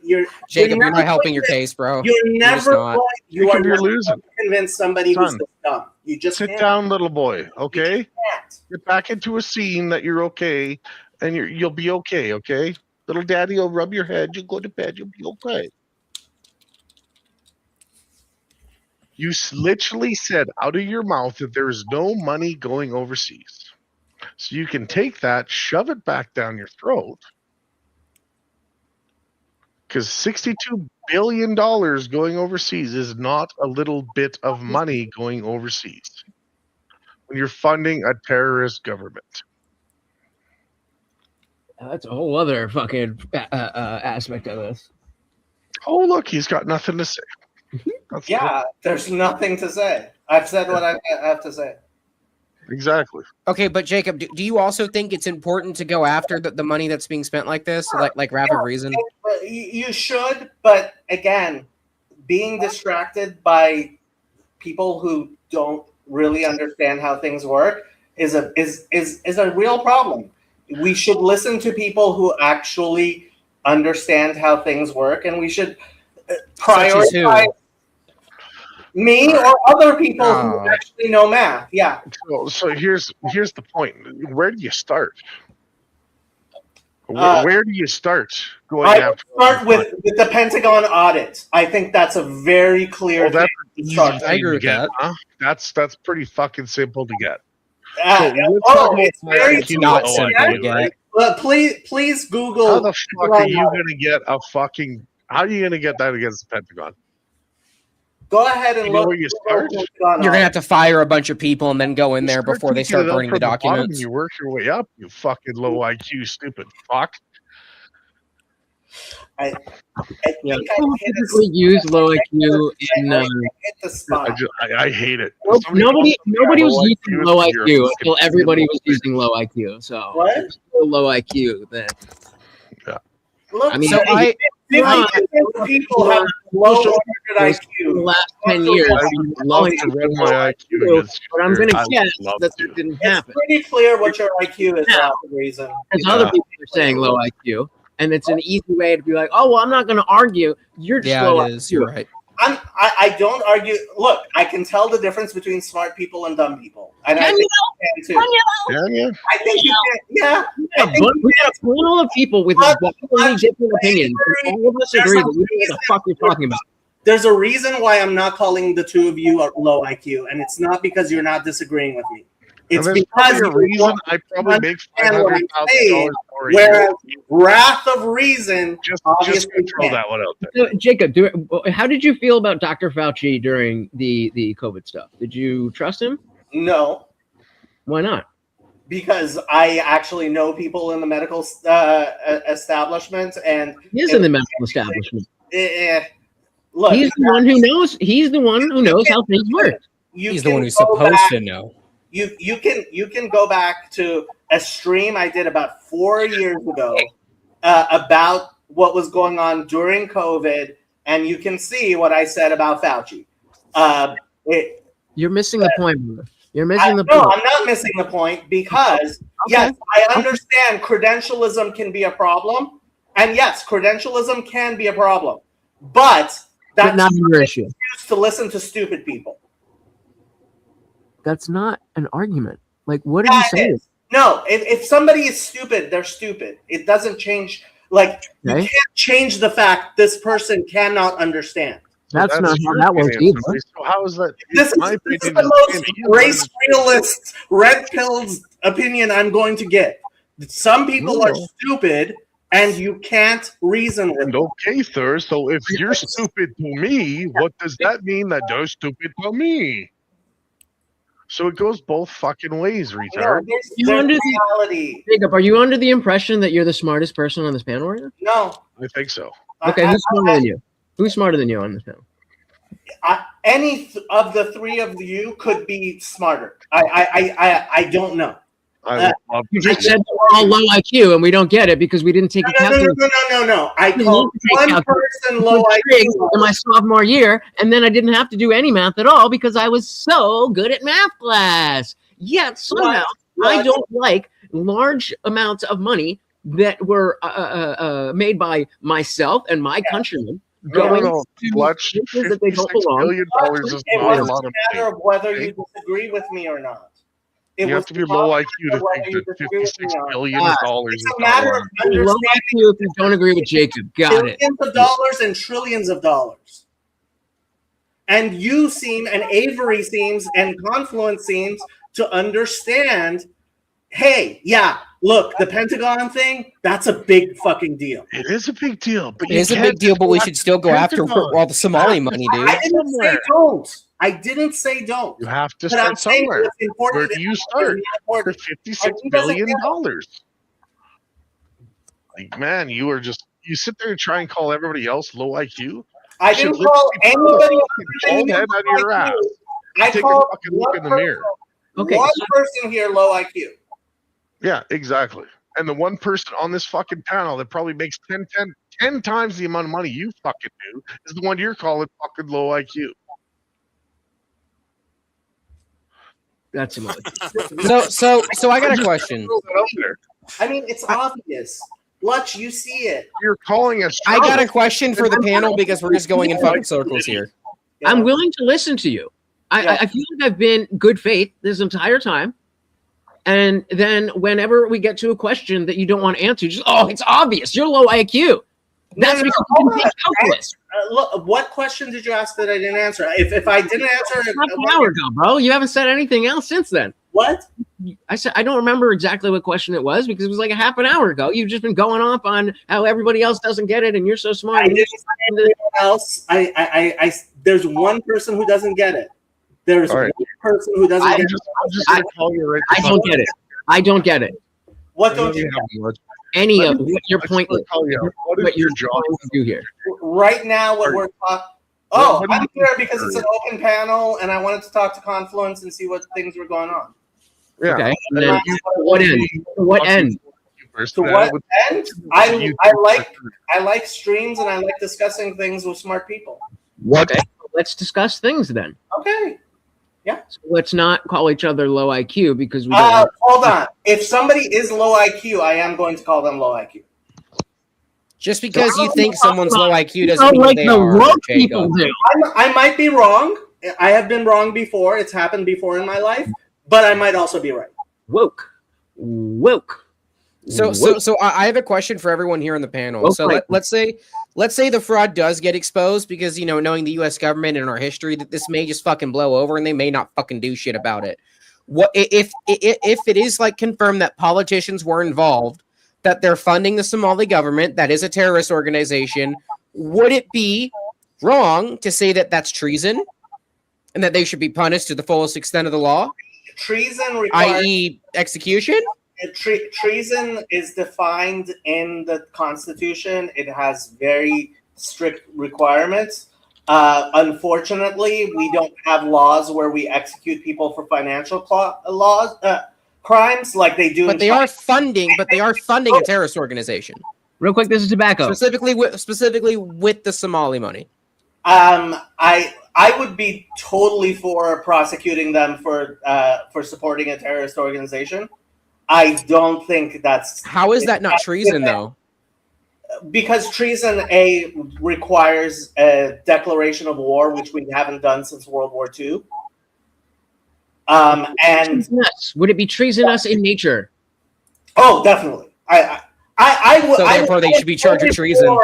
Speaker 6: Jacob, you're
Speaker 1: never
Speaker 6: not helping
Speaker 1: going
Speaker 6: your
Speaker 1: to-
Speaker 6: case, bro.
Speaker 1: You're
Speaker 6: just
Speaker 1: never
Speaker 6: not.
Speaker 1: going. You are
Speaker 3: Jacob, you're
Speaker 1: never
Speaker 3: losing.
Speaker 1: going to convince somebody who's
Speaker 3: Son,
Speaker 1: this dumb. You just
Speaker 3: Sit
Speaker 1: can't.
Speaker 3: down, little boy, okay?
Speaker 1: You can't.
Speaker 3: Get back into a scene that you're okay, and you'll be okay, okay? Little daddy will rub your head, you'll go to bed, you'll be okay. You literally said out of your mouth that there is no money going overseas. So you can take that, shove it back down your throat, because $62 billion going overseas is not a little bit of money going overseas when you're funding a terrorist government.
Speaker 5: That's a whole other fucking aspect of this.
Speaker 3: Oh, look, he's got nothing to say. That's
Speaker 1: Yeah, there's nothing to say. I've said what I have to say.
Speaker 3: exactly.
Speaker 6: Okay, but Jacob, do you also think it's important to go after the money that's being spent like this, like Wrath of Reason?
Speaker 1: You should, but again, being distracted by people who don't really understand how things work is a real problem. We should listen to people who actually understand how things work, and we should
Speaker 6: as who?
Speaker 1: prioritize me or other people who
Speaker 6: Oh.
Speaker 1: actually know math. Yeah.
Speaker 3: So here's the point. Where do you start?
Speaker 1: Uh,
Speaker 3: Where do you start going
Speaker 1: I
Speaker 3: after?
Speaker 1: would start with the Pentagon audit. I think that's a very clear
Speaker 3: Oh, that's
Speaker 1: thing to
Speaker 3: easy
Speaker 1: start.
Speaker 6: I agree with
Speaker 3: to get,
Speaker 6: that.
Speaker 3: huh? That's pretty fucking simple to get.
Speaker 1: Uh,
Speaker 3: let's talk about
Speaker 1: it's
Speaker 3: my
Speaker 1: very
Speaker 3: IQ
Speaker 6: It's not
Speaker 3: and
Speaker 6: simple
Speaker 3: OIQ,
Speaker 6: to get.
Speaker 3: right?
Speaker 1: But please Google.
Speaker 3: How the fuck are you gonna get a fucking? How are you gonna get that against the Pentagon?
Speaker 1: Go ahead and
Speaker 3: You know
Speaker 1: look.
Speaker 3: where you start?
Speaker 1: Pentagon
Speaker 6: You're gonna
Speaker 1: audit.
Speaker 6: have to fire a bunch of people and then go in
Speaker 3: You
Speaker 6: there
Speaker 3: start
Speaker 6: before they
Speaker 3: taking
Speaker 6: start
Speaker 3: it up
Speaker 6: burning the
Speaker 3: from bottom and
Speaker 6: documents.
Speaker 3: you work your way up. You fucking low IQ, stupid fuck.
Speaker 1: I think
Speaker 5: Yeah,
Speaker 1: I
Speaker 5: people
Speaker 1: hit
Speaker 5: typically use low IQ in.
Speaker 1: hit the spot.
Speaker 3: I hate it.
Speaker 5: Nope,
Speaker 3: Somebody
Speaker 5: nobody
Speaker 3: calls
Speaker 5: was
Speaker 3: somebody
Speaker 5: using
Speaker 3: low
Speaker 5: low
Speaker 3: IQ, you're a
Speaker 5: IQ
Speaker 3: fucking
Speaker 5: until everybody
Speaker 3: idiot.
Speaker 5: was using low IQ. So
Speaker 1: What?
Speaker 5: if it's still low IQ, then
Speaker 1: Look,
Speaker 5: I mean,
Speaker 6: So I
Speaker 1: 50% people have low
Speaker 5: social
Speaker 1: ordered
Speaker 5: in the
Speaker 1: IQ.
Speaker 5: last 10 years.
Speaker 3: I would love to run my IQ against
Speaker 5: But I'm
Speaker 3: you.
Speaker 5: going to
Speaker 3: I would
Speaker 5: guess
Speaker 3: love
Speaker 5: that
Speaker 3: to.
Speaker 5: that didn't
Speaker 1: It's
Speaker 5: happen.
Speaker 1: pretty clear what your IQ is for
Speaker 5: Yeah.
Speaker 1: that reason.
Speaker 5: Because other people are saying low IQ, and it's an easy way to be like, oh, well, I'm not going to argue. You're just
Speaker 6: yeah,
Speaker 5: low
Speaker 6: it is.
Speaker 5: IQ.
Speaker 6: You're right.
Speaker 1: I don't argue. Look, I can tell the difference between smart people and dumb people, and I
Speaker 5: Can
Speaker 1: think
Speaker 5: you?
Speaker 1: you can too.
Speaker 3: Yeah.
Speaker 1: I think you can. Yeah,
Speaker 5: Yeah,
Speaker 1: I think
Speaker 5: but
Speaker 1: you
Speaker 5: we got a panel of people with
Speaker 1: But-
Speaker 5: wildly different opinions. And all of us
Speaker 1: There's
Speaker 5: agree
Speaker 1: a
Speaker 5: that we know what the fuck you're talking about.
Speaker 1: There's a reason why I'm not calling the two of you low IQ, and it's not because you're not disagreeing with me.
Speaker 3: And
Speaker 1: It's
Speaker 3: there's
Speaker 1: because
Speaker 3: probably a
Speaker 1: you
Speaker 3: reason
Speaker 1: don't
Speaker 3: I probably make
Speaker 1: understand what I'm saying,
Speaker 3: $500,000 more a year.
Speaker 1: whereas wrath of reason
Speaker 3: Just
Speaker 1: obviously
Speaker 3: gonna throw
Speaker 1: can't.
Speaker 3: that one out there.
Speaker 5: So, Jacob, how did you feel about Dr. Fauci during the COVID stuff? Did you trust him?
Speaker 1: No,
Speaker 5: Why not?
Speaker 1: because I actually know people in the medical establishment, and
Speaker 5: He is in the medical establishment.
Speaker 1: look,
Speaker 5: He's the one who knows. He's the one who knows how things work.
Speaker 1: you
Speaker 6: He's the
Speaker 1: can
Speaker 6: one who's
Speaker 1: go
Speaker 6: supposed
Speaker 1: back-
Speaker 6: to know.
Speaker 1: You can go back to a stream I did about 4 years ago about what was going on during COVID, and you can see what I said about Fauci.
Speaker 5: You're missing the point, brother. You're missing the
Speaker 1: No,
Speaker 5: point.
Speaker 1: I'm not missing the point because yes, I understand credentialism can be a problem, and yes, credentialism can be a problem, but that's
Speaker 5: not your issue.
Speaker 1: excuse to listen to stupid people.
Speaker 5: That's not an argument. Like, what are you
Speaker 1: That
Speaker 5: saying?
Speaker 1: is. No, if somebody is stupid, they're stupid. It doesn't change. Like you
Speaker 5: Okay.
Speaker 1: can't change the fact this person cannot understand.
Speaker 5: That's not how
Speaker 3: your
Speaker 5: that works
Speaker 3: opinion,
Speaker 5: either.
Speaker 3: So how is that?
Speaker 1: This is,
Speaker 3: my
Speaker 1: this is
Speaker 3: opinion
Speaker 1: the
Speaker 3: is
Speaker 1: most
Speaker 3: the same.
Speaker 1: race realist, red pills opinion I'm going to get. Some people are
Speaker 3: No.
Speaker 1: stupid, and you can't reason with
Speaker 3: And
Speaker 1: them.
Speaker 3: okay, sir. So if you're stupid to me, what does that mean that you're stupid to me? So it goes both fucking ways,
Speaker 1: No,
Speaker 3: retard.
Speaker 5: You
Speaker 1: there's
Speaker 5: under the-
Speaker 1: reality.
Speaker 5: Jacob, are you under the impression that you're the smartest person on this panel right now?
Speaker 1: No.
Speaker 3: I think so.
Speaker 5: Okay, who's smarter than you? Who's smarter than you on this panel?
Speaker 1: Any of the three of you could be smarter. I don't know.
Speaker 3: I would love
Speaker 5: You
Speaker 3: to
Speaker 5: just
Speaker 3: see
Speaker 5: said that we're all low IQ and we don't get it because we didn't take a
Speaker 1: No.
Speaker 5: calculus.
Speaker 1: I
Speaker 5: You
Speaker 1: called
Speaker 5: need to take
Speaker 1: one
Speaker 5: calculus.
Speaker 1: person low
Speaker 5: Trig
Speaker 1: IQ.
Speaker 5: in my sophomore year, and then I didn't have to do any math at all because I was so good at math class. Yet somehow I don't like large amounts of money that were made by myself and my countrymen going
Speaker 3: No.
Speaker 5: to
Speaker 3: Clutch,
Speaker 5: places that they don't
Speaker 3: $56
Speaker 5: belong.
Speaker 3: billion is
Speaker 1: It
Speaker 3: not a
Speaker 1: wasn't
Speaker 3: lot
Speaker 1: a
Speaker 3: of
Speaker 1: matter
Speaker 3: money.
Speaker 1: of whether
Speaker 3: okay?
Speaker 1: you disagree with me or not. It
Speaker 3: You have
Speaker 1: was
Speaker 3: to be low
Speaker 1: not
Speaker 3: IQ to
Speaker 1: whether
Speaker 3: think
Speaker 1: you
Speaker 3: that
Speaker 1: disagree with me
Speaker 3: $56
Speaker 1: or not.
Speaker 3: billion
Speaker 1: It's
Speaker 3: is
Speaker 1: a
Speaker 3: not a
Speaker 1: matter
Speaker 3: lot.
Speaker 1: of
Speaker 5: Low
Speaker 1: understanding
Speaker 5: IQ if you don't agree with Jacob. Got it.
Speaker 1: billions of dollars and trillions of dollars. And you seem, and Avery seems, and Confluence seems to understand, hey, yeah, look, the Pentagon thing, that's a big fucking deal.
Speaker 3: It is a big deal, but
Speaker 6: It
Speaker 3: you
Speaker 6: is a
Speaker 3: can't
Speaker 6: big deal, but we
Speaker 3: just
Speaker 6: should still go
Speaker 3: watch
Speaker 6: after
Speaker 3: Pentagon.
Speaker 6: all the Somali money, dude.
Speaker 1: I didn't say don't. I didn't say don't.
Speaker 3: You have to
Speaker 1: But I'm
Speaker 3: start
Speaker 1: saying
Speaker 3: somewhere.
Speaker 1: what's important
Speaker 3: Where do
Speaker 1: is
Speaker 3: you
Speaker 1: what's
Speaker 3: start for
Speaker 1: important.
Speaker 3: $56 billion? Like, man, you sit there and try and call everybody else low IQ.
Speaker 1: I
Speaker 3: You should
Speaker 1: didn't call
Speaker 3: literally
Speaker 1: anybody
Speaker 3: put a bald head on your ass.
Speaker 1: I
Speaker 3: Take a
Speaker 1: called
Speaker 3: fucking look
Speaker 1: one
Speaker 3: in the mirror.
Speaker 5: Okay,
Speaker 1: one
Speaker 5: so-
Speaker 1: person here low IQ.
Speaker 3: Yeah, exactly. And the one person on this fucking panel that probably makes 10 times the amount of money you fucking do is the one you're calling fucking low IQ.
Speaker 5: That's some other.
Speaker 6: So I got a question.
Speaker 3: Throw that out there.
Speaker 1: I mean, it's obvious. Lutch, you see it.
Speaker 3: You're calling us.
Speaker 6: I got a question for the panel because we're just going in fucking circles here.
Speaker 1: Yeah.
Speaker 5: I'm willing to listen to you. I feel like I've been good faith this entire time. And then whenever we get to a question that you don't want to answer, just, oh, it's obvious. You're low IQ. That's because you can think calculus.
Speaker 1: Look, what question did you ask that I didn't answer? If I didn't answer,
Speaker 5: Half an hour ago, bro. You haven't said anything else since then.
Speaker 1: what?
Speaker 5: I said I don't remember exactly what question it was because it was like a half an hour ago. You've just been going off on how everybody else doesn't get it and you're so smart.
Speaker 1: I didn't say anyone else. There's one person who doesn't get it. There's
Speaker 3: All right.
Speaker 1: one person who doesn't get it.
Speaker 3: I'm just gonna call you right.
Speaker 5: I don't get it. I don't get it.
Speaker 1: What don't you
Speaker 5: Any of what your point is.
Speaker 3: Call you out. What is
Speaker 5: What
Speaker 3: your
Speaker 5: you're
Speaker 3: job?
Speaker 5: trying to do here.
Speaker 1: right now? What we're talking. Oh,
Speaker 3: What do you
Speaker 1: I'm here
Speaker 3: do?
Speaker 1: because it's an open panel, and I wanted to talk to Confluence and see what things were going on.
Speaker 3: Yeah.
Speaker 5: Okay.
Speaker 3: And
Speaker 5: Then
Speaker 3: you-
Speaker 5: what end? What end?
Speaker 1: To what end? I like streams and I like discussing things with smart people.
Speaker 3: What?
Speaker 5: Okay. Let's discuss things then.
Speaker 1: Okay.
Speaker 5: So let's not call each other low IQ because we don't.
Speaker 1: Hold on. If somebody is low IQ, I am going to call them low IQ.
Speaker 6: Just because you think someone's low IQ doesn't
Speaker 5: Oh,
Speaker 6: mean
Speaker 5: like
Speaker 6: they
Speaker 5: the
Speaker 6: are.
Speaker 5: woke
Speaker 6: Jacob.
Speaker 5: people do.
Speaker 1: I might be wrong. I have been wrong before. It's happened before in my life, but I might also be right.
Speaker 5: Woke.
Speaker 6: So I have a question for everyone here on the panel. So
Speaker 5: Okay.
Speaker 6: let's say the fraud does get exposed because, you know, knowing the U.S. government and our history, that this may just fucking blow over and they may not fucking do shit about it. What if it is like confirmed that politicians were involved, that they're funding the Somali government, that is a terrorist organization? Would it be wrong to say that that's treason and that they should be punished to the fullest extent of the law,
Speaker 1: Treason requires
Speaker 6: i.e., execution?
Speaker 1: treason is defined in the Constitution. It has very strict requirements. Unfortunately, we don't have laws where we execute people for financial crimes like they do.
Speaker 6: But they are funding a terrorist organization.
Speaker 5: Real quick, this is tobacco.
Speaker 6: Specifically with the Somali money.
Speaker 1: I would be totally for prosecuting them for supporting a terrorist organization. I don't think that's.
Speaker 6: How is that not treason, though?
Speaker 1: Because treason requires a declaration of war, which we haven't done since World War II. And
Speaker 5: Would it be treasonous in nature?
Speaker 1: oh, definitely. I would.
Speaker 6: So therefore, they should be charged with treason.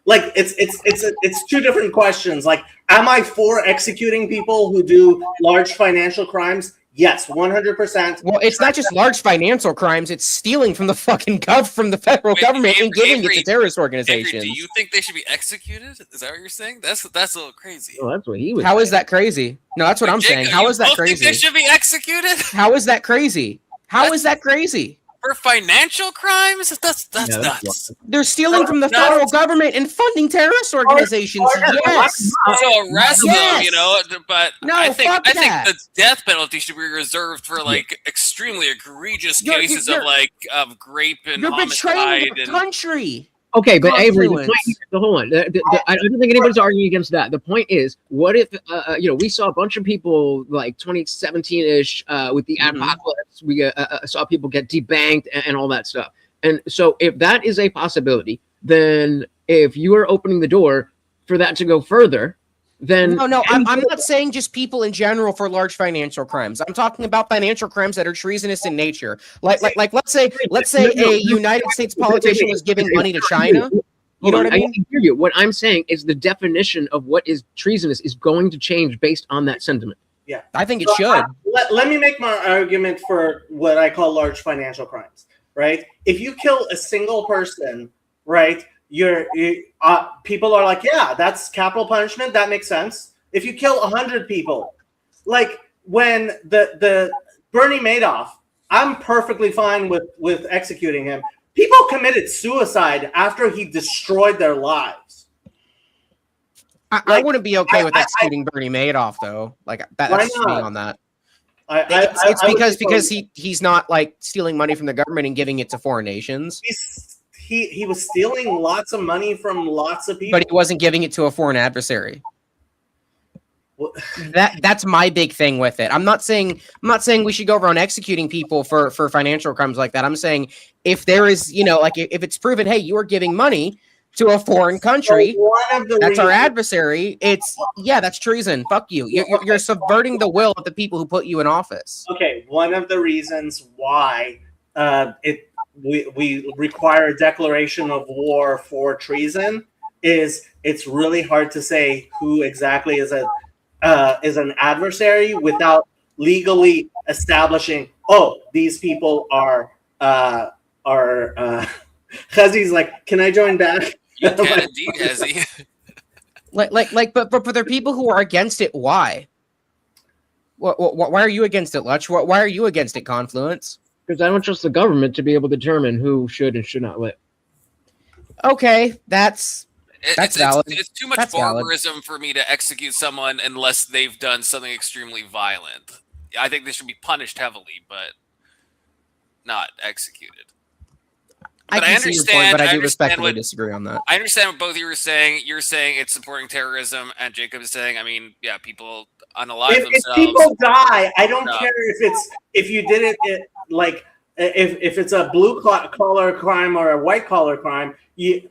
Speaker 1: Like it's two different questions. Like, am I for executing people who do large financial crimes? Yes, 100%.
Speaker 6: Well, it's not just large financial crimes; it's stealing from the fucking from the federal government and giving it to terrorist organizations.
Speaker 2: Do you think they should be executed? Is that what you're saying? That's a little crazy.
Speaker 5: Oh, that's what he was.
Speaker 6: How is that crazy? No, that's what I'm saying. How is that
Speaker 2: Think
Speaker 6: crazy?
Speaker 2: they should be executed
Speaker 6: How is that crazy? How is that crazy?
Speaker 2: for financial crimes? That's
Speaker 5: Yeah, that's
Speaker 2: nuts.
Speaker 6: They're stealing from the
Speaker 2: No.
Speaker 6: federal government and funding terrorist organizations. Yes.
Speaker 2: So arrest
Speaker 6: Yes.
Speaker 2: them, you know. But
Speaker 6: No,
Speaker 2: I think
Speaker 6: fuck that.
Speaker 2: the death penalty should be reserved for like extremely egregious
Speaker 6: You're-
Speaker 2: cases
Speaker 6: you're-
Speaker 2: of like of rape and
Speaker 6: You're betraying
Speaker 2: homicide
Speaker 6: the
Speaker 2: and
Speaker 6: country.
Speaker 5: Okay, but Avery, the
Speaker 6: Confluence.
Speaker 5: point, hold on. I don't think anybody's arguing against that. The point is, what if we saw a bunch of people like 2017-ish with the
Speaker 6: Mhm.
Speaker 5: apocalypse. We saw people get debanked and all that stuff. And so, if that is a possibility, then if you are opening the door for that to go further, then
Speaker 6: No, I'm not saying just people in general for large financial crimes. I'm talking about financial crimes that are treasonous in nature. Like let's say a United States politician was giving money to China. You know what I mean?
Speaker 5: can hear you. What I'm saying is the definition of what is treasonous is going to change based on that sentiment.
Speaker 6: I think it
Speaker 1: So,
Speaker 6: should.
Speaker 1: Let me make my argument for what I call large financial crimes, right? If you kill a single person, right, people are like, yeah, that's capital punishment. That makes sense. If you kill 100 people, like when the Bernie Madoff, I'm perfectly fine with executing him. People committed suicide after he destroyed their lives.
Speaker 6: I wouldn't be okay with executing Bernie Madoff though. Like that's
Speaker 1: Why
Speaker 6: just me
Speaker 1: not?
Speaker 6: on that.
Speaker 1: It's
Speaker 6: It's because he's not like stealing money from the government and giving it to foreign nations,
Speaker 1: he was stealing lots of money from lots of people.
Speaker 6: but he wasn't giving it to a foreign adversary. That's my big thing with it. I'm not saying we should go around executing people for financial crimes like that. I'm saying if there is, like if it's proven, hey, you are giving money to a foreign country, that's our adversary. That's treason. Fuck you. You're subverting the will of the people who put you in office.
Speaker 1: Okay, one of the reasons why we require a declaration of war for treason is it's really hard to say who exactly is an adversary without legally establishing. Oh, these people are. Chazi's like, can I join back?
Speaker 2: You can indeed, Hezi.
Speaker 6: But for the people who are against it, why? Why are you against it, Lutch? Why are you against it, Confluence?
Speaker 5: Because I don't trust the government to be able to determine who should and should not live.
Speaker 6: Okay, that's valid.
Speaker 2: It's too much barbarism for me to execute someone unless they've done something extremely violent. I think they should be punished heavily, but not executed. But I understand,
Speaker 6: see your point, but I do respectfully disagree on that.
Speaker 2: I understand what both of you were saying. You're saying it's supporting terrorism, and Jacob is saying, people unalive themselves.
Speaker 1: If people die, I don't care if you did it like if it's a blue collar crime or a white collar crime. You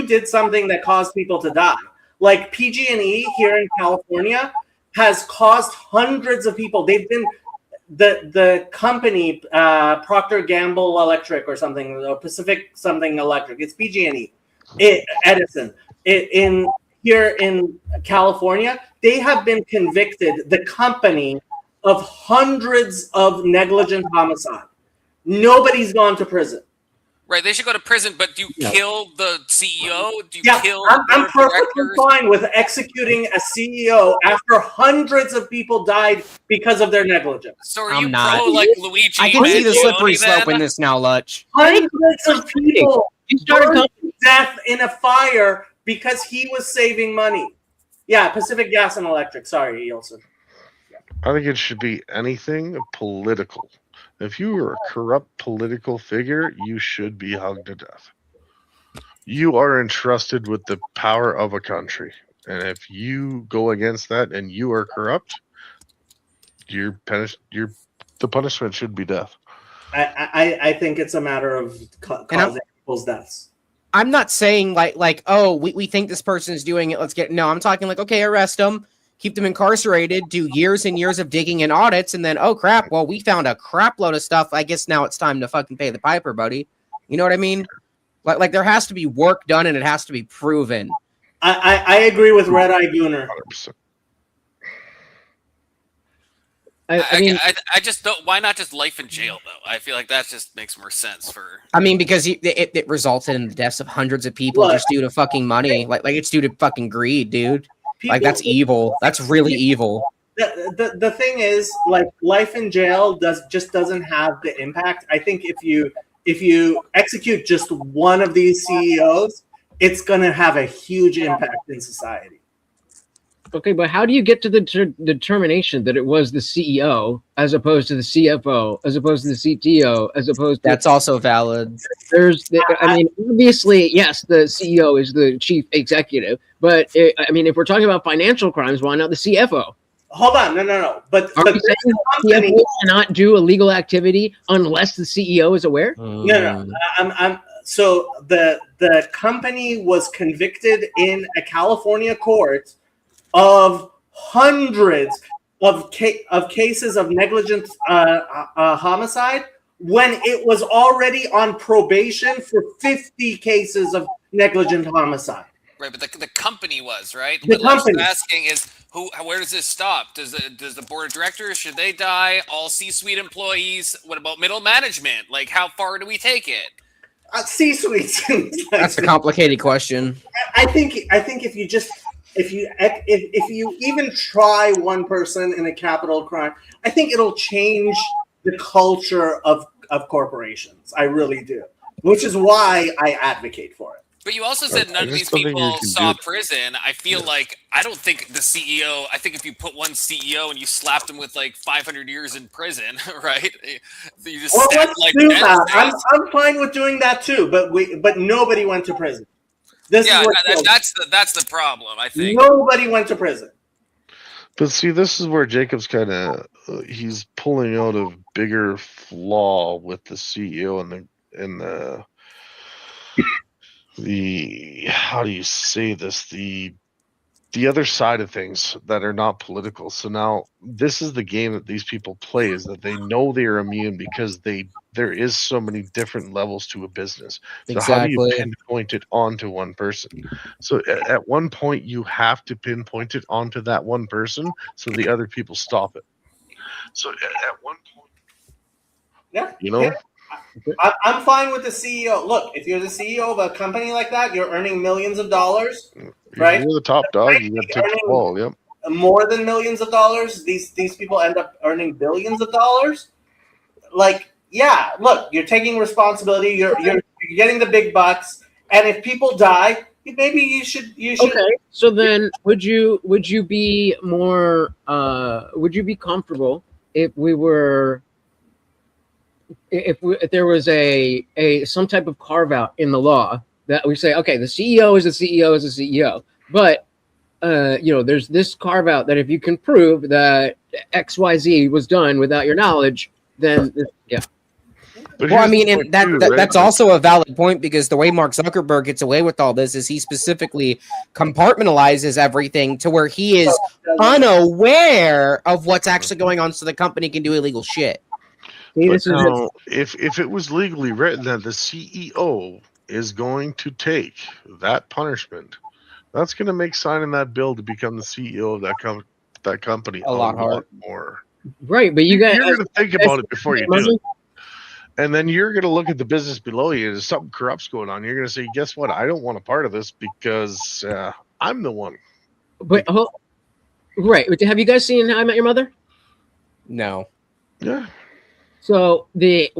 Speaker 1: did something that caused people to die. Like PG&E here in California has caused hundreds of people. They've been the company Procter & Gamble Electric or something, or Pacific something Electric. It's PG&E, Edison. Here in California, they have been convicted, the company, of hundreds of negligent homicide. Nobody's gone to prison.
Speaker 2: Right, they should go to prison, but do you kill the CEO? Do you kill
Speaker 1: I'm perfectly fine with executing a CEO after hundreds of people died because of their negligence.
Speaker 2: So are you pro like Luigi?
Speaker 6: I can see the slippery slope in this now, Lutch.
Speaker 1: Hundreds of people burned to death in a fire because he was saving money. Yeah, Pacific Gas and Electric. Sorry, Yeltsin.
Speaker 3: I think it should be anything political. If you are a corrupt political figure, you should be hung to death. You are entrusted with the power of a country. And if you go against that and you are corrupt, the punishment should be death.
Speaker 1: I think it's a matter of causing people's deaths.
Speaker 6: I'm not saying we think this person's doing it. No, I'm talking okay, arrest them. Keep them incarcerated, do years and years of digging and audits, and then, oh, crap, well, we found a crap load of stuff. I guess now it's time to fucking pay the piper, buddy. You know what I mean? Like there has to be work done, and it has to be proven.
Speaker 1: I agree with Red Eye Gunner.
Speaker 6: 100%.
Speaker 2: I just don't. Why not just life in jail, though? I feel like that just makes more sense for.
Speaker 6: Because it resulted in the deaths of hundreds of people just due to fucking money. Like it's due to fucking greed, dude. That's evil. That's really evil.
Speaker 1: The thing is, life in jail doesn't have the impact. I think if you execute just one of these CEOs, it's gonna have a huge impact in society.
Speaker 5: Okay, but how do you get to the determination that it was the CEO as opposed to the CFO, as opposed to the CTO, as opposed to...
Speaker 6: That's also valid.
Speaker 5: Obviously, yes, the CEO is the chief executive, but if we're talking about financial crimes, why not the CFO?
Speaker 1: Hold on, no. But
Speaker 5: are you saying the CFO cannot do illegal activity unless the CEO is aware?
Speaker 1: No. So the company was convicted in a California court of hundreds of cases of negligent homicide when it was already on probation for 50 cases of negligent homicide.
Speaker 2: Right, but the company was, right?
Speaker 1: The company.
Speaker 2: What I'm asking is, where does this stop? Does the board of directors, should they die? All C-suite employees? What about middle management? How far do we take it?
Speaker 1: C-suites.
Speaker 6: That's a complicated question.
Speaker 1: I think if you even try one person in a capital crime, I think it'll change the culture of corporations. I really do, which is why I advocate for it.
Speaker 2: But you also said none of these people saw prison. I feel I don't think the CEO, I think if you put one CEO and you slapped him with 500 years in prison, right? You just
Speaker 1: let's do that. I'm fine with doing that too, but nobody went to prison.
Speaker 2: That's the problem, I think.
Speaker 1: Nobody went to prison.
Speaker 3: But see, this is where Jacob's kind of he's pulling out a bigger flaw with the CEO and the how do you say this, the other side of things that are not political. So now this is the game that these people play, is that they know they are immune because there is so many different levels to a business. So how do you
Speaker 6: Exactly.
Speaker 3: pinpoint it onto one person? So at one point you have to pinpoint it onto that one person so the other people stop it. So at one point,
Speaker 1: Yeah,
Speaker 3: you know,
Speaker 1: I'm fine with the CEO. Look, if you're the CEO of a company like that, you're earning millions of dollars, right?
Speaker 3: you're the top dog, you got to take the
Speaker 1: Earning
Speaker 3: ball. Yep.
Speaker 1: more than millions of dollars. These people end up earning billions of dollars. Like, yeah, look, you're taking responsibility. You're getting the big bucks, and if people die, maybe you should.
Speaker 5: Okay, so then would you be more would you be comfortable if we were if there was a some type of carve out in the law that we say, okay, the CEO is the CEO is the CEO, but you know, there's this carve out that if you can prove that XYZ was done without your knowledge, then yeah.
Speaker 3: But
Speaker 6: Well, I
Speaker 3: here's the
Speaker 6: mean,
Speaker 3: point
Speaker 6: and that,
Speaker 3: too,
Speaker 6: that
Speaker 3: right?
Speaker 6: that's also a valid point, because the way Mark Zuckerberg gets away with all this is he specifically compartmentalizes everything to where he is unaware of what's actually going on, so the company can do illegal shit.
Speaker 5: See,
Speaker 3: But
Speaker 5: this is
Speaker 3: now, if it was legally written that the CEO is going to take that punishment, that's going to make signing that bill to become the CEO of that company
Speaker 6: A lot harder.
Speaker 3: more.
Speaker 5: right, but you guys,
Speaker 3: You're going to think about it before you do it, and then you're going to look at the business below you. And if something corrupt's going on, you're going to say, "Guess what? I don't want a part of this because I'm the one."
Speaker 5: but right. Have you guys seen How I Met Your Mother?
Speaker 6: No.
Speaker 3: Yeah.
Speaker 5: So the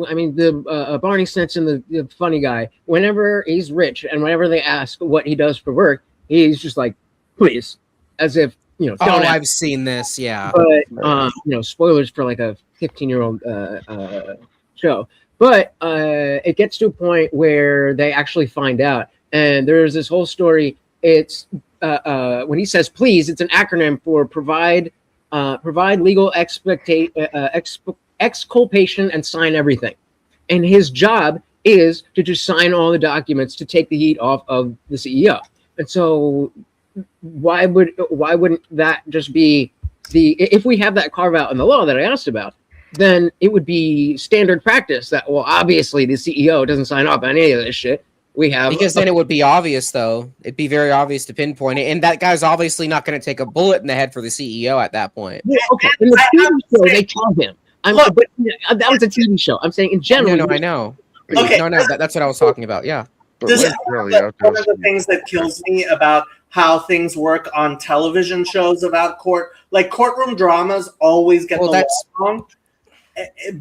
Speaker 5: Barney Stinson, the funny guy, whenever he's rich and whenever they ask what he does for work, he's just like, please, as if, you know.
Speaker 6: Oh,
Speaker 5: Don't ask.
Speaker 6: I've seen this. Yeah.
Speaker 5: But you know, spoilers for like a 15-year-old show. But it gets to a point where they actually find out, and there's this whole story. It's when he says please, it's an acronym for provide legal exculpation and sign everything. And his job is to just sign all the documents to take the heat off of the CEO. And so why wouldn't that just be if we have that carve out in the law that I asked about, then it would be standard practice that, well, obviously the CEO doesn't sign off on any of this shit. We have,
Speaker 6: because then it would be obvious, though. It'd be very obvious to pinpoint it, and that guy's obviously not going to take a bullet in the head for the CEO at that point.
Speaker 5: Yeah, okay. In the TV show, they tell him. But that was a TV show. I'm saying in general.
Speaker 6: No, I know.
Speaker 1: Okay.
Speaker 6: No, that's what I was talking about. Yeah.
Speaker 3: But
Speaker 1: This is
Speaker 3: really,
Speaker 1: one of the things that kills me about how things work on television shows about court. Like, courtroom dramas always get the law wrong.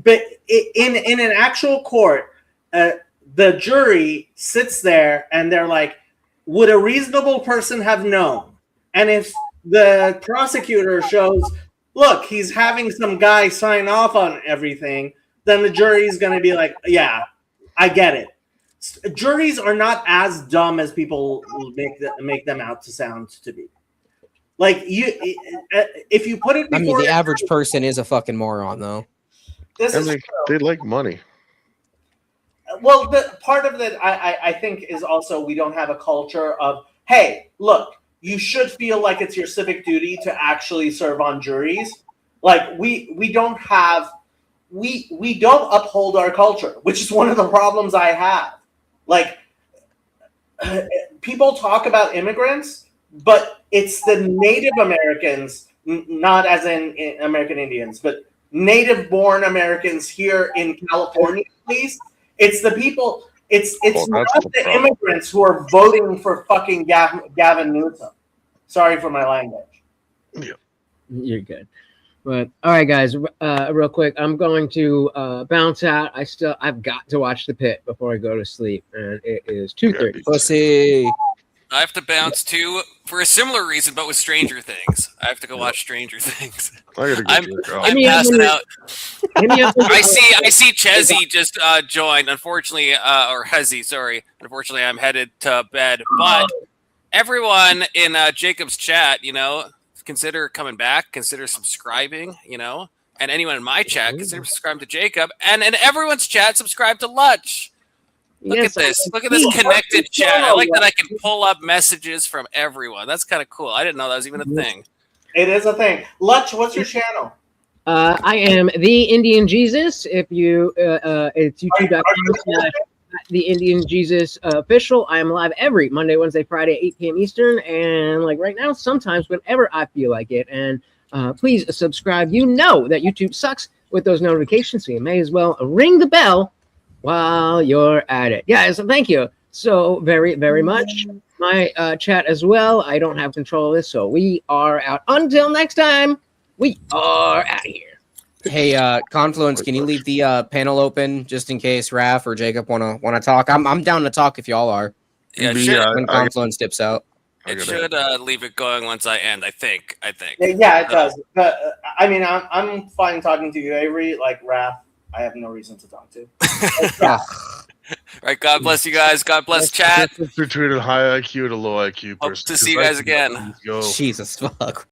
Speaker 1: But in an actual court, the jury sits there and they're like, would a reasonable person have known? And if the prosecutor shows, look, he's having some guy sign off on everything, then the jury is going to be like, yeah, I get it. Juries are not as dumb as people make them out to sound to be. Like, if you put it before,
Speaker 6: I mean, the average person is a fucking moron, though.
Speaker 3: They like money.
Speaker 1: Well, the part of that I think is also we don't have a culture of, hey, look, you should feel like it's your civic duty to actually serve on juries. Like, we don't uphold our culture, which is one of the problems I have. Like, people talk about immigrants, but it's the Native Americans, not as in American Indians, but native-born Americans here in California, at least. It's the people. It's not the immigrants who are voting for fucking Gavin Newsom. Sorry for my language.
Speaker 3: Yeah,
Speaker 5: you're good. But all right, guys, real quick, I'm going to bounce out. I've got to watch The Pit before I go to sleep, and it is 2:30.
Speaker 6: Pussy.
Speaker 2: I have to bounce too for a similar reason, but with Stranger Things. I have to go watch Stranger Things.
Speaker 3: I'm
Speaker 2: passing out. I see Chezzy just joined. Unfortunately, or Hezzy, sorry. Unfortunately, I'm headed to bed. But everyone in Jacob's chat, consider coming back. Consider subscribing. And anyone in my chat, consider subscribing to Jacob. And in everyone's chat, subscribe to Lutch. Look at this. Look at this connected chat. I like that I can pull up messages from everyone. That's kind of cool. I didn't know that was even a thing.
Speaker 1: It is a thing. Lutch, what's your channel?
Speaker 5: I am the Indian Jesus. If you, it's youtube.com/ the Indian Jesus official. I am live every Monday, Wednesday, Friday at 8 p.m. Eastern, and like right now, sometimes whenever I feel like it. And please subscribe. You know that YouTube sucks with those notifications, so you may as well ring the bell while you're at it. Guys, thank you so very, very much. My chat as well. I don't have control of this, so we are out. Until next time, we are out of here.
Speaker 6: Hey, Confluence, can you leave the panel open just in case Raph or Jacob wanna talk? I'm down to talk if y'all are.
Speaker 2: Yeah,
Speaker 6: When Confluence dips out.
Speaker 2: it should leave it going once I end. I think.
Speaker 1: Yeah, it does. But, I mean, I'm fine talking to you, Avery. Like Raph, I have no reason to talk to.
Speaker 2: Right. God bless you guys. God bless chat.
Speaker 3: Between a high IQ and a low IQ
Speaker 2: Hope
Speaker 3: person.
Speaker 2: to see you guys again.
Speaker 3: Go.
Speaker 6: Jesus fuck.